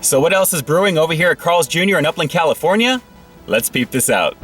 So what else is brewing over here at Carl's Jr. in Upland, California? Let's peep this out.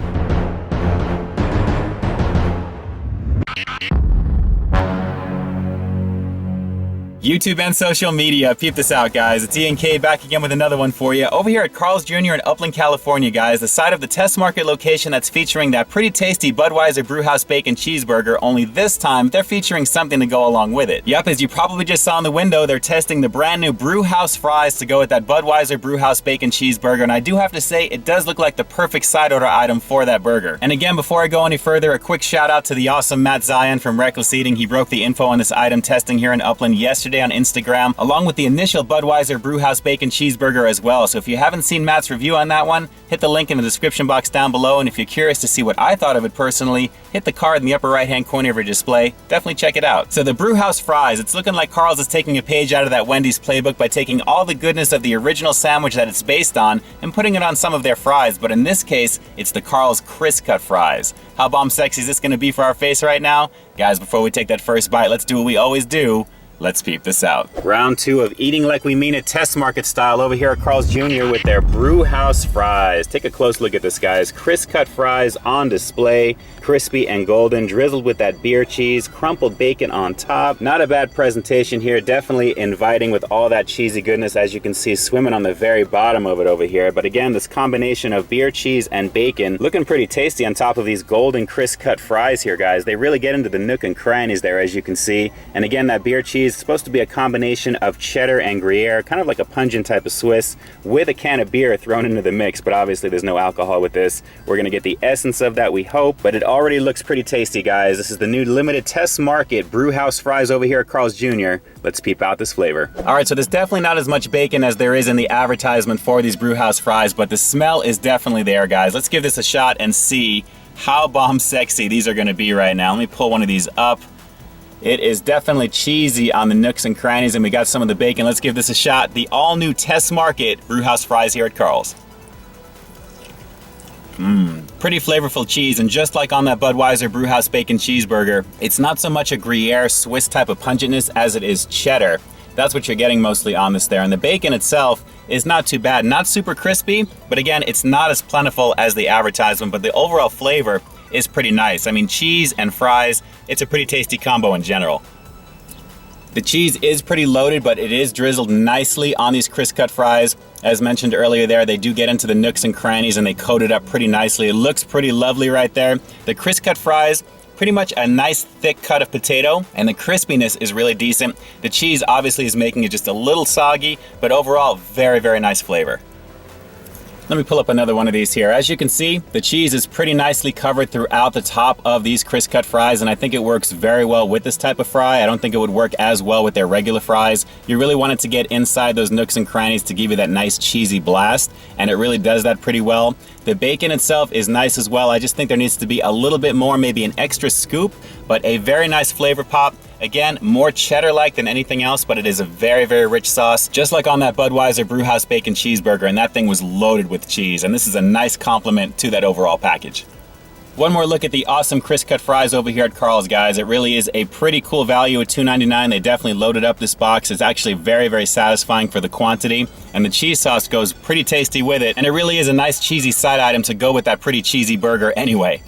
YouTube and social media, peep this out, guys. It's Ian K back again with another one for you. Over here at Carl's Jr. in Upland, California, guys, the site of the test market location that's featuring that pretty tasty Budweiser Brew House Bacon Cheeseburger, only this time they're featuring something to go along with it. Yep, as you probably just saw in the window, they're testing the brand new Brew House Fries to go with that Budweiser Brew House Bacon Cheeseburger, and I do have to say, it does look like the perfect side order item for that burger. And again, before I go any further, a quick shout out to the awesome Matt Zion from Wreckless Eating. He broke the info on this item testing here in Upland yesterday on Instagram, along with the initial Budweiser Brew House Bacon Cheeseburger as well. So if you haven't seen Matt's review on that one, hit the link in the description box down below, and if you're curious to see what I thought of it personally, hit the card in the upper right hand corner of your display. Definitely check it out. So the Brew House Fries, it's looking like Carl's is taking a page out of that Wendy's playbook by taking all the goodness of the original sandwich that it's based on and putting it on some of their fries, but in this case, it's the Carl's CrissCut Fries. How bomb sexy is this gonna be for our face right now? Guys, before we take that first bite, let's do what we always do. Let's peep this out. Round 2 of eating like we mean it, test market style, over here at Carl's Jr. with their Brew House Fries. Take a close look at this, guys. CrissCut fries on display, crispy and golden, drizzled with that beer cheese, crumpled bacon on top. Not a bad presentation here, definitely inviting with all that cheesy goodness, as you can see swimming on the very bottom of it over here. But again, this combination of beer cheese and bacon looking pretty tasty on top of these golden CrissCut fries here, guys. They really get into the nook and crannies there, as you can see. And again, that beer cheese, it's supposed to be a combination of cheddar and Gruyere, kind of like a pungent type of Swiss with a can of beer thrown into the mix, but obviously there's no alcohol with this. We're gonna get the essence of that, we hope, but it already looks pretty tasty, guys. This is the new limited test market Brew House Fries over here at Carl's Jr. Let's peep out this flavor. All right, so there's definitely not as much bacon as there is in the advertisement for these Brew House Fries, but the smell is definitely there, guys. Let's give this a shot and see how bomb sexy these are gonna be right now. Let me pull one of these up. It is definitely cheesy on the nooks and crannies, and we got some of the bacon. Let's give this a shot. The all-new test market Brew House Fries here at Carl's. Pretty flavorful cheese, and just like on that Budweiser Brew House Bacon Cheeseburger, it's not so much a Gruyere Swiss type of pungentness as it is cheddar. That's what you're getting mostly on this there. And the bacon itself is not too bad. Not super crispy, but again, it's not as plentiful as the advertisement, but the overall flavor is pretty nice. I mean, cheese and fries, it's a pretty tasty combo in general. The cheese is pretty loaded, but it is drizzled nicely on these CrissCut fries. As mentioned earlier there, they do get into the nooks and crannies and they coat it up pretty nicely. It looks pretty lovely right there. The CrissCut fries, pretty much a nice thick cut of potato, and the crispiness is really decent. The cheese obviously is making it just a little soggy, but overall, very, very nice flavor. Let me pull up another one of these here. As you can see, the cheese is pretty nicely covered throughout the top of these CrissCut fries, and I think it works very well with this type of fry. I don't think it would work as well with their regular fries. You really want it to get inside those nooks and crannies to give you that nice cheesy blast, and it really does that pretty well. The bacon itself is nice as well. I just think there needs to be a little bit more, maybe an extra scoop, but a very nice flavor pop. Again, more cheddar-like than anything else, but it is a very, very rich sauce, just like on that Budweiser Brew House Bacon Cheeseburger, and that thing was loaded with cheese, and this is a nice compliment to that overall package. One more look at the awesome CrissCut fries over here at Carl's, guys. It really is a pretty cool value at $2.99. They definitely loaded up this box. It's actually very, very satisfying for the quantity, and the cheese sauce goes pretty tasty with it, and it really is a nice cheesy side item to go with that pretty cheesy burger anyway.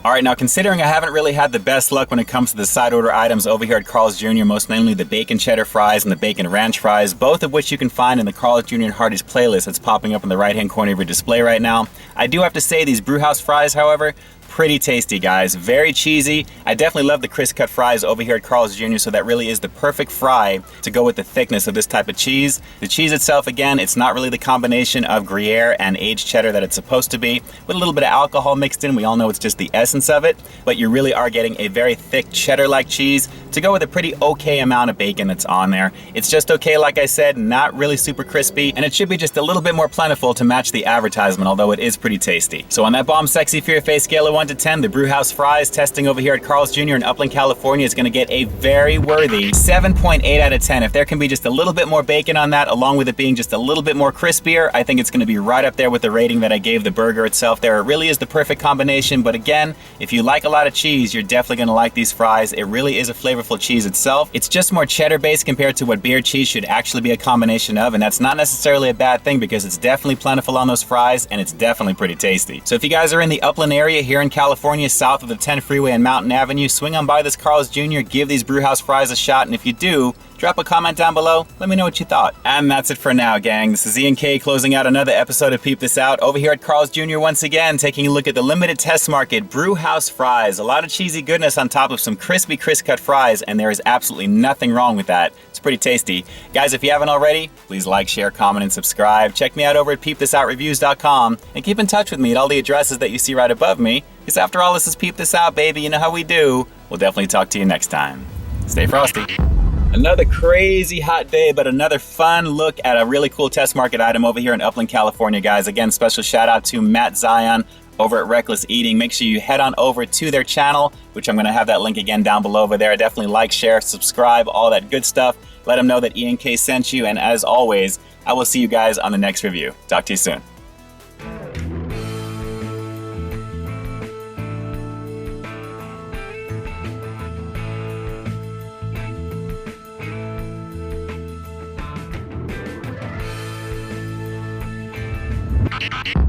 All right, now considering I haven't really had the best luck when it comes to the side order items over here at Carl's Jr., most namely the bacon cheddar fries and the bacon ranch fries, both of which you can find in the Carl's Jr. and Hardee's playlist that's popping up in the right-hand corner of your display right now. I do have to say these Brew House fries, however, pretty tasty, guys. Very cheesy. I definitely love the CrissCut fries over here at Carl's Jr., so that really is the perfect fry to go with the thickness of this type of cheese. The cheese itself, again, it's not really the combination of Gruyere and aged cheddar that it's supposed to be, with a little bit of alcohol mixed in. We all know it's just the essence of it, but you really are getting a very thick cheddar-like cheese to go with a pretty okay amount of bacon that's on there. It's just okay, like I said, not really super crispy, and it should be just a little bit more plentiful to match the advertisement, although it is pretty tasty. So on that bomb sexy for your face scale of 1 1 to 10, the Brew House Fries testing over here at Carl's Jr. in Upland, California is going to get a very worthy 7.8 out of 10. If there can be just a little bit more bacon on that, along with it being just a little bit more crispier, I think it's going to be right up there with the rating that I gave the burger itself there. It really is the perfect combination, but again, if you like a lot of cheese, you're definitely going to like these fries. It really is a flavorful cheese itself. It's just more cheddar based compared to what beer cheese should actually be a combination of, and that's not necessarily a bad thing because it's definitely plentiful on those fries and it's definitely pretty tasty. So if you guys are in the Upland area here in California, south of the 10 freeway and Mountain Avenue, swing on by this Carl's Jr., give these Brew House Fries a shot, and if you do, drop a comment down below, let me know what you thought. And that's it for now, gang. This is Ian K closing out another episode of Peep This Out over here at Carl's Jr. once again, taking a look at the limited test market Brew House Fries. A lot of cheesy goodness on top of some crispy CrissCut fries, and there is absolutely nothing wrong with that. It's pretty tasty. Guys, if you haven't already, please like, share, comment, and subscribe. Check me out over at peepthisout.reviews.com and keep in touch with me at all the addresses that you see right above me, because after all, this is Peep This Out, baby. You know how we do. We'll definitely talk to you next time. Stay frosty. Another crazy hot day, but another fun look at a really cool test market item over here in Upland, California, guys. Again, special shout out to Matt Zion over at Wreckless Eating. Make sure you head on over to their channel, which I'm going to have that link again down below over there. Definitely like, share, subscribe, all that good stuff. Let them know that Ian K sent you, and as always, I will see you guys on the next review. Talk to you soon. You